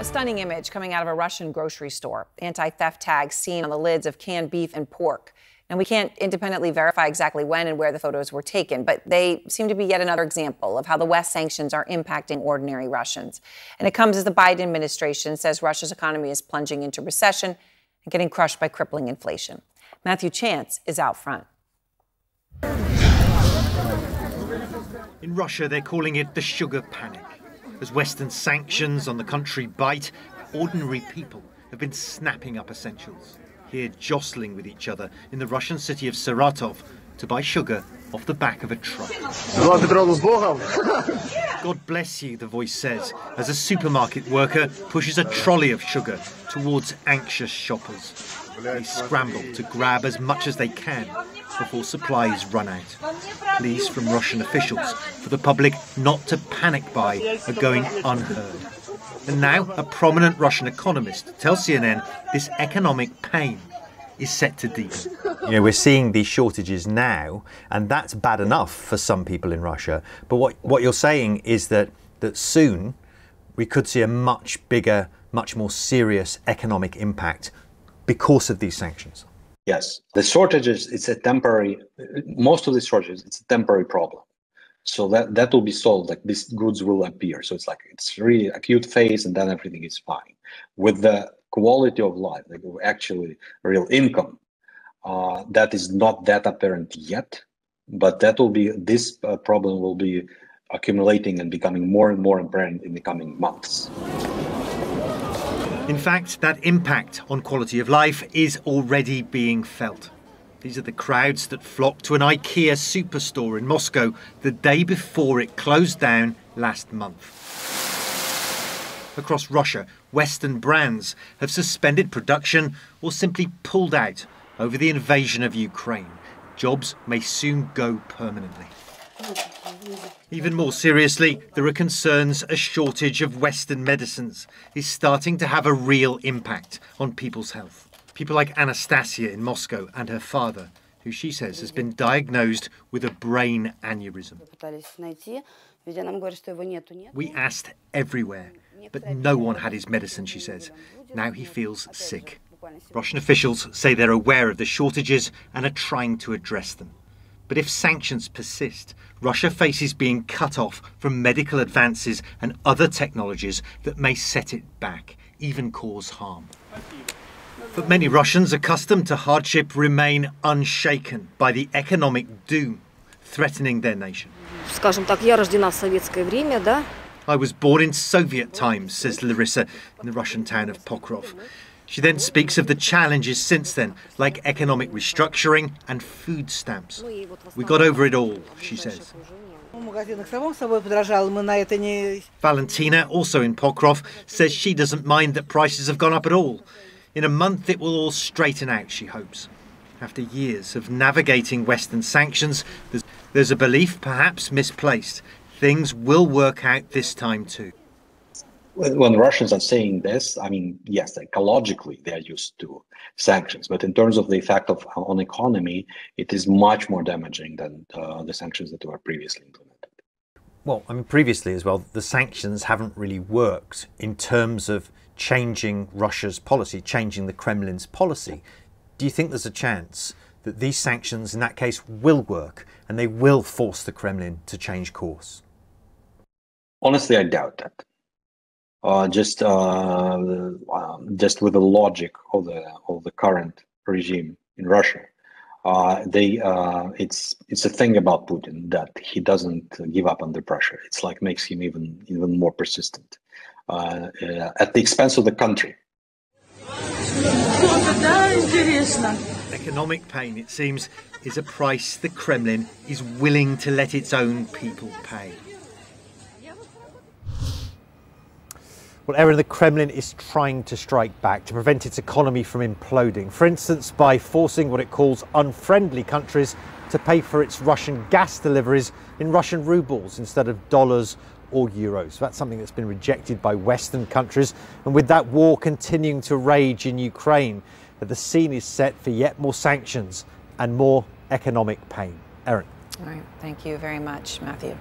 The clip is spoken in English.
A stunning image coming out of a Russian grocery store. Anti-theft tags seen on the lids of canned beef and pork. And we can't independently verify exactly when and where the photos were taken, but they seem to be yet another example of how the West sanctions are impacting ordinary Russians. And it comes as the Biden administration says Russia's economy is plunging into recession and getting crushed by crippling inflation. Matthew Chance is out front. In Russia, they're calling it the sugar panic. As Western sanctions on the country bite, ordinary people have been snapping up essentials, here jostling with each other in the Russian city of Saratov to buy sugar off the back of a truck. God bless you, the voice says, as a supermarket worker pushes a trolley of sugar towards anxious shoppers. They scramble to grab as much as they can before supplies run out. Pleas from Russian officials for the public not to panic buy are going unheard. And now a prominent Russian economist tells CNN this economic pain is set to deepen. You know, we're seeing these shortages now, and that's bad enough for some people in Russia. But what you're saying is that soon we could see a much bigger, much more serious economic impact because of these sanctions. Yes, the shortages, it's a temporary, most of the shortages, it's a temporary problem. So that will be solved, like these goods will appear. So it's really acute phase and then everything is fine. With the quality of life, like actually real income, that is not that apparent yet, but this problem will be accumulating and becoming more and more apparent in the coming months. In fact, that impact on quality of life is already being felt. These are the crowds that flocked to an IKEA superstore in Moscow the day before it closed down last month. Across Russia, Western brands have suspended production or simply pulled out over the invasion of Ukraine. Jobs may soon go permanently. Even more seriously, there are concerns a shortage of Western medicines is starting to have a real impact on people's health. People like Anastasia in Moscow and her father, who she says has been diagnosed with a brain aneurysm. We asked everywhere, but no one had his medicine, she says. Now he feels sick. Russian officials say they're aware of the shortages and are trying to address them. But if sanctions persist, Russia faces being cut off from medical advances and other technologies that may set it back, even cause harm. But many Russians accustomed to hardship remain unshaken by the economic doom threatening their nation. I was born in Soviet times, says Larissa in the Russian town of Pokrov. She then speaks of the challenges since then, like economic restructuring and food stamps. We got over it all, she says. Valentina, also in Pokrov, says she doesn't mind that prices have gone up at all. In a month it will all straighten out, she hopes. After years of navigating Western sanctions, there's a belief, perhaps misplaced, things will work out this time too. When Russians are saying this, I mean, yes, ecologically they are used to sanctions, but in terms of the effect on economy, it is much more damaging than the sanctions that were previously implemented. Well, I mean, previously as well, the sanctions haven't really worked in terms of changing Russia's policy, changing the Kremlin's policy. Do you think there's a chance that these sanctions in that case will work and they will force the Kremlin to change course? Honestly, I doubt that. Just with the logic of the current regime in Russia, it's a thing about Putin that he doesn't give up under pressure. It's like makes him even more persistent at the expense of the country. Economic pain, it seems, is a price the Kremlin is willing to let its own people pay. Well, Erin, the Kremlin is trying to strike back to prevent its economy from imploding, for instance, by forcing what it calls unfriendly countries to pay for its Russian gas deliveries in Russian rubles instead of dollars or euros. That's something that's been rejected by Western countries. And with that war continuing to rage in Ukraine, the scene is set for yet more sanctions and more economic pain. Erin. All right. Thank you very much, Matthew.